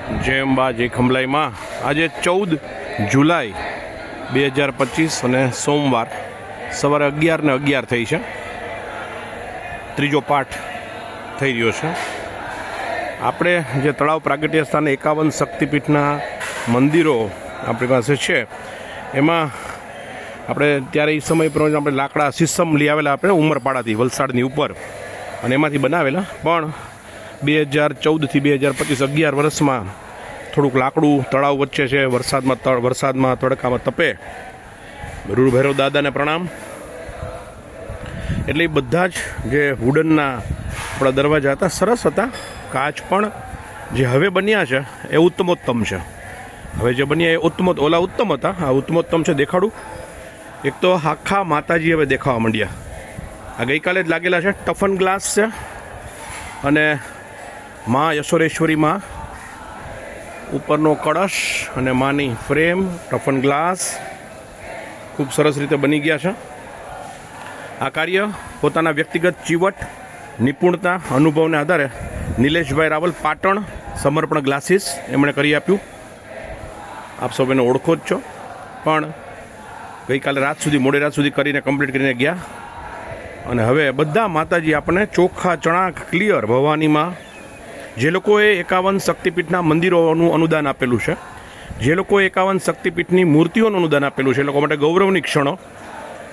જય અંબા જય ખંભલાઈમાં આજે 14 જુલાઈ 2025 અને સોમવાર સવારે 11:11 થઈ છે. ત્રીજો પાઠ થઈ રહ્યો છે. આપણે જે તળાવ પ્રાગટ્ય સ્થાને 51 શક્તિપીઠના મંદિરો આપણી પાસે છે એમાં આપણે ત્યારે એ સમય પ્રમાણે આપણે લાકડા સીસમ લઈ આવેલા આપણે ઉમરપાડાથી વલસાડની ઉપર અને એમાંથી બનાવેલા, પણ 2014થી 2025 11 વર્ષમાં થોડુંક લાકડું તળાવ વચ્ચે છે. વરસાદમાં તડકામાં તપે. રૂર ભૈરવ દાદાને પ્રણામ. એટલે એ બધા જ જે વુડનના આપણા દરવાજા હતા સરસ હતા. કાચ પણ જે હવે બન્યા છે એ ઉત્તમોત્તમ છે. હવે જે બન્યા એ ઓલા ઉત્તમ હતા, આ ઉત્તમોત્તમ છે. દેખાડું. એક તો આખા માતાજી હવે દેખાવા માંડ્યા. આ ગઈકાલે જ લાગેલા છે. ટફન ગ્લાસ છે અને મા યશોરેશ્વરીમાં ઉપરનો કળશ અને માની ફ્રેમ, ટફન ગ્લાસ ખૂબ સરસ રીતે બની ગયા છે. આ કાર્ય પોતાના વ્યક્તિગત ચીવટ, નિપુણતા, અનુભવને આધારે નિલેશભાઈ રાવલ, પાટણ, સમર્પણ ગ્લાસીસ એમણે કરી આપ્યું. આપ સૌ એને ઓળખો જ છો. પણ ગઈકાલે મોડી રાત સુધી કરીને કમ્પ્લીટ કરીને ગયા. અને હવે બધા માતાજી આપણને ચોખ્ખા ચણાક ક્લિયર ભવાનીમાં જે લોકોએ 51 શક્તિપીઠના મંદિરોનું અનુદાન આપેલું છે, જે લોકોએ 51 શક્તિપીઠની મૂર્તિઓનું અનુદાન આપેલું છે, એ લોકો માટે ગૌરવની ક્ષણો.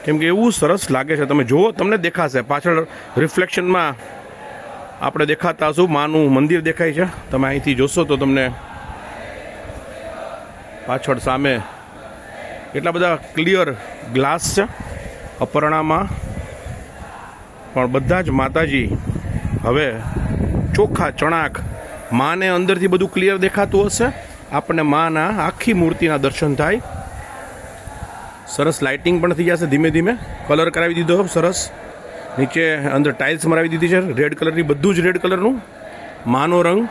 કેમ કે એવું સરસ લાગે છે. તમે જુઓ, તમને દેખાશે પાછળ રિફ્લેક્શનમાં આપણે દેખાતા હશું. માનું મંદિર દેખાય છે. તમે અહીંથી જોશો તો તમને પાછળ સામે એટલા બધા ક્લિયર ગ્લાસ છે. અપર્ણામાં પણ બધા જ માતાજી હવે ચોખ્ખા ચણાક. માને અંદરથી બધું ક્લિયર દેખાતું હશે. આપણને માના આખી મૂર્તિના દર્શન થાય. સરસ લાઇટિંગ પણ થઈ જશે ધીમે ધીમે. કલર કરાવી દીધો સરસ. નીચે અંદર ટાઇલ્સ મરાવી દીધી છે રેડ કલરની, બધું જ રેડ કલરનું. માનો રંગ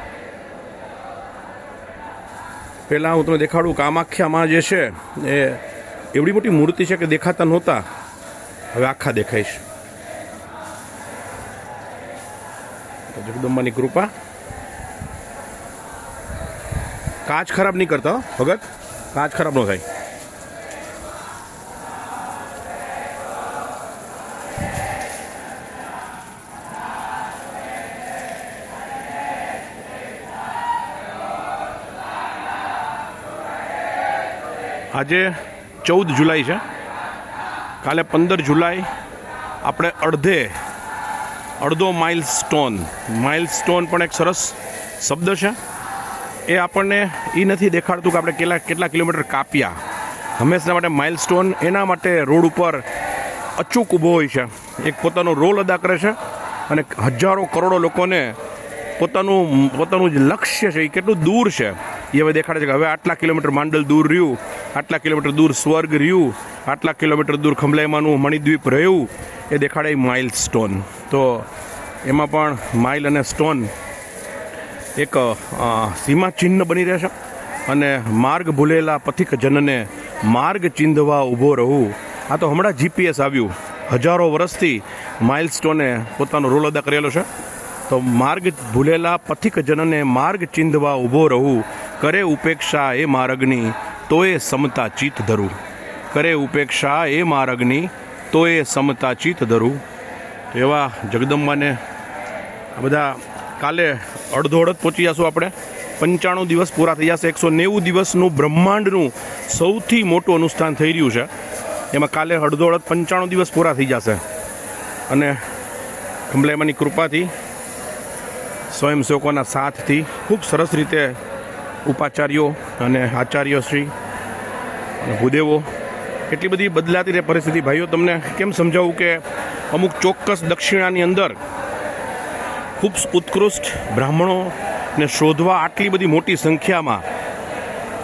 પહેલાં હું તમને દેખાડું. કામાખ્યામાં જે છે એ એવડી મોટી મૂર્તિ છે કે દેખાતા નહોતા, હવે આખા દેખાય છે. જગદંબાની કૃપા. કાચ ખરાબ નહીં કરતા ભગત, કાચ ખરાબ ન થાય. આજે 14 જુલાઈ છે. કાલે 15 જુલાઈ આપણે અડધો માઇલસ્ટોન પણ એક સરસ શબ્દ છે. એ આપણને એ નથી દેખાડતું કે આપણે કેટલા કિલોમીટર કાપ્યા. હંમેશા માટે માઇલસ્ટોન એના માટે રોડ ઉપર અચૂક ઊભો હોય છે. એક પોતાનો રોલ અદા કરે છે અને હજારો કરોડો લોકોને પોતાનું જે લક્ષ્ય છે એ કેટલું દૂર છે એ હવે દેખાડે છે. કે હવે આટલા કિલોમીટર માંડલ દૂર રહ્યું, આટલા કિલોમીટર દૂર સ્વર્ગ રહ્યું, આટલા કિલોમીટર દૂર ખંભલાઈમાંનું મણિદ્વીપ રહ્યું. એ દેખાડે માઇલસ્ટોન. તો એમાં પણ માઇલ અને સ્ટોન એક સીમા ચિહ્ન બની રહેશે. અને માર્ગ ભૂલેલા પથિક જનને માર્ગ ચીંધવા ઊભો રહું. આ તો હમણાં જીપીએસ આવ્યું. હજારો વર્ષથી માઇલસ્ટોને પોતાનો રોલ અદા કરેલો છે. તો માર્ગ ભૂલેલા પથિક જનને માર્ગ ચીંધવા ઊભો રહું. કરે ઉપેક્ષા એ માર્ગની તોય સમતા ચિત્ત ધરું. કરે ઉપેક્ષા એ માર્ગની તોય સમતા ચિત્ત ધરું. એવા જગદંબાને આ બધા કાલે અડધોઅડધ પહોંચી જશું આપણે. 95 દિવસ પૂરા થઈ જશે. 190 દિવસનું બ્રહ્માંડનું સૌથી મોટું અનુષ્ઠાન થઈ રહ્યું છે. એમાં કાલે અડધોઅડધ 95 દિવસ પૂરા થઈ જશે. અને ખંભલાઈમાંની કૃપાથી, સ્વયંસેવકોના સાથથી ખૂબ સરસ રીતે ઉપાચાર્યો અને આચાર્યશ્રી અને ભૂદેવો, એટલી બધી બદલાતી રહે પરિસ્થિતિ. ભાઈઓ, તમને કેમ સમજાવું કે અમુક ચોક્કસ દક્ષિણાની અંદર ખૂબ ઉત્કૃષ્ટ બ્રાહ્મણોને શોધવા આટલી બધી મોટી સંખ્યામાં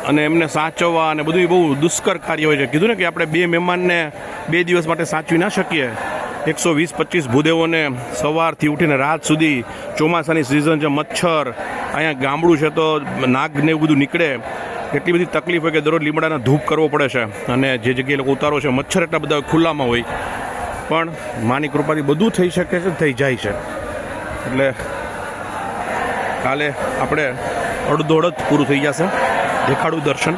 અને એમને સાચવવા અને બધું બહુ દુષ્કર કાર્ય હોય છે. કીધું ને કે આપણે 2 મહેમાનને 2 દિવસ માટે સાચવી ના શકીએ. 120-25 ભૂદેવોને સવારથી ઉઠીને રાત સુધી, ચોમાસાની સિઝન છે, મચ્છર, અહીંયા ગામડું છે તો નાગને એવું બધું નીકળે. એટલી બધી તકલીફ હોય કે દરરોજ લીમડાના ધૂપ કરવો પડે છે. અને જે જગ્યાએ લોકો ઉતારો છે, મચ્છર એટલા બધા ખુલ્લામાં હોય. પણ માની કૃપાથી બધું થઈ શકે છે, થઈ જાય છે. એટલે કાલે આપણે અડધો જ પૂરું થઈ જશે. દેખાડું દર્શન.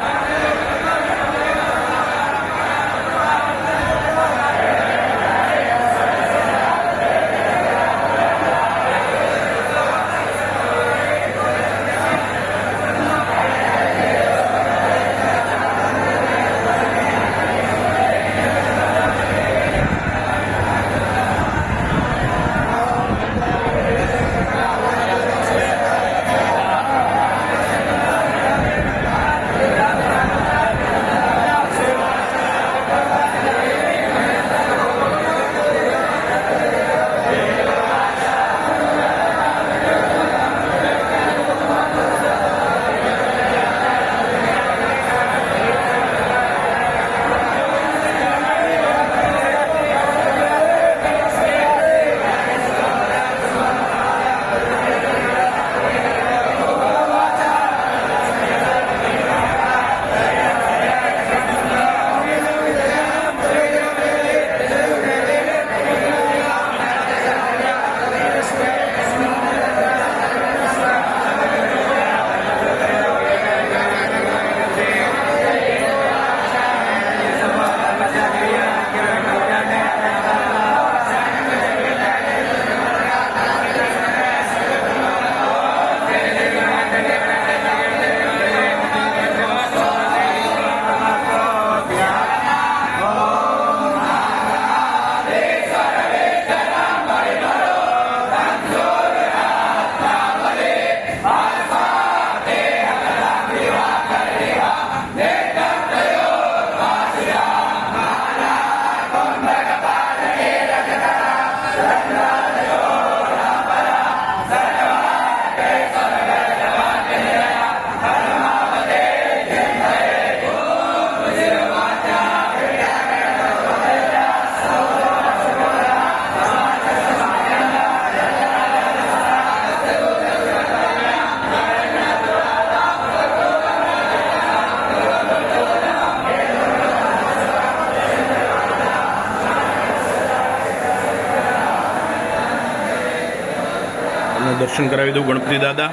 દર્શન કરાવી દઉં ગણપતિ દાદા.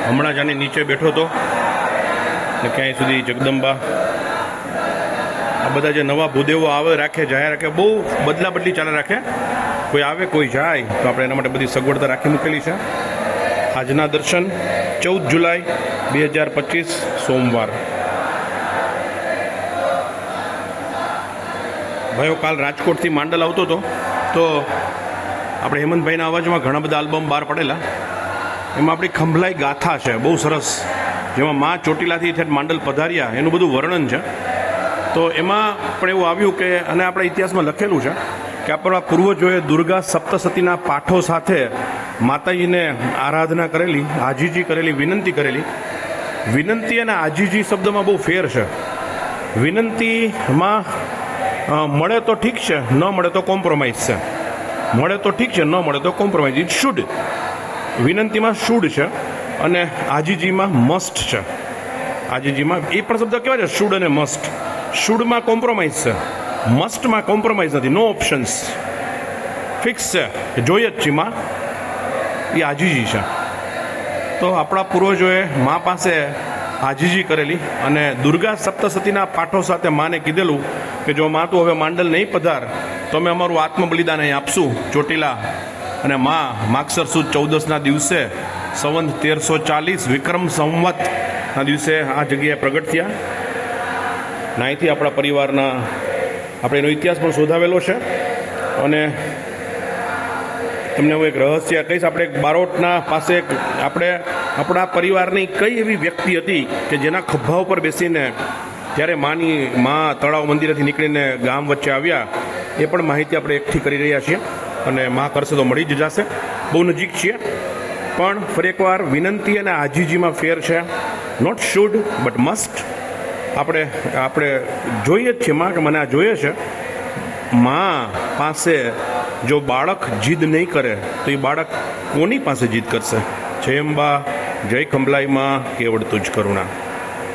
હમણાં જ આની નીચે બેઠો હતો ને ક્યાંય સુધી જગદંબા આ બધા જે નવા ભૂદેવો આવે રાખે જાય રાખે બહુ બદલા બદલી ચાલે રાખે. કોઈ આવે કોઈ જાય તો આપણે એના માટે બધી સગવડતા રાખી મૂકેલી છે. આજના દર્શન 14 જુલાઈ 2025 સોમવાર. ભાઈઓ કાલ રાજકોટથી માંડલ આવતો હતો તો આપણે હેમંતભાઈના અવાજમાં ઘણા બધા આલ્બમ બહાર પડેલા. એમાં આપણી ખંભલાઈ ગાથા છે બહુ સરસ, જેમાં મા ચોટીલાથી ઠેઠ માંડલ પધાર્યા એનું બધું વર્ણન છે. તો એમાં પણ એવું આવ્યું કે અને આપણા ઇતિહાસમાં લખેલું છે કે આપણા પૂર્વજોએ દુર્ગા સપ્તસતીના પાઠો સાથે માતાજીને આરાધના કરેલી, આજીજી કરેલી, વિનંતી કરેલી. વિનંતી અને આજીજી શબ્દમાં બહુ ફેર છે. વિનંતીમાં મળે તો ઠીક છે, ન મળે તો કોમ્પ્રોમાઇઝ છે. મળે તો ઠીક છે, ન મળે તો કોમ્પ્રોમાઇઝ. It should. વિનંતીમાં શુડ છે અને આજીજીમાં મસ્ટ છે. આજીજીમાં એ પણ શબ્દ કેવા છે, શુડ અને મસ્ટ. શુડમાં કોમ્પ્રોમાઇઝ છે, મસ્ટમાં કોમ્પ્રોમાઇઝ નથી. નો ઓપ્શન્સ, ફિક્સ છે, જોઈએ જ છે માં. એ આજીજી છે. તો આપણા પૂર્વજોએ મા પાસે આજીજી કરેલી અને દુર્ગા સપ્તસતીના પાઠો સાથે માને કીધેલું કે જો માં તું હવે માંડલ નહીં પધાર તો અમે અમારું આત્મબલિદાન અહીં આપશું ચોટીલા. અને માં માગસર સુદ 14ના દિવસે સંવંત 1340 વિક્રમ સંવતના દિવસે આ જગ્યાએ પ્રગટ થયા. અહીંથી આપણા પરિવારના આપણે એનો ઇતિહાસ પણ શોધાવેલો છે. અને તમને હું એક રહસ્ય કહીશ. આપણે એક બારોટના પાસે આપણે આપણા પરિવારની કઈ એવી વ્યક્તિ હતી કે જેના ખભા ઉપર બેસીને જ્યારે મા તળાવ મંદિરેથી નીકળીને ગામ વચ્ચે આવ્યા, એ પણ માહિતી આપણે એકઠી કરી રહ્યા છીએ અને મા કરશે તો મળી જ જશે. બહુ નજીક છીએ. પણ ફરી એકવાર વિનંતી અને આજીજીમાં ફેર છે. Not should but must. આપણે જોઈએ જ છીએ માં કે મને આ જોઈએ છે. મા પાસે જો બાળક જીદ નહીં કરે તો એ બાળક કોની પાસે જીદ કરશે? જય અંબા, જય ખંભલાઈમાં, કેવડ તુજ કરુણા.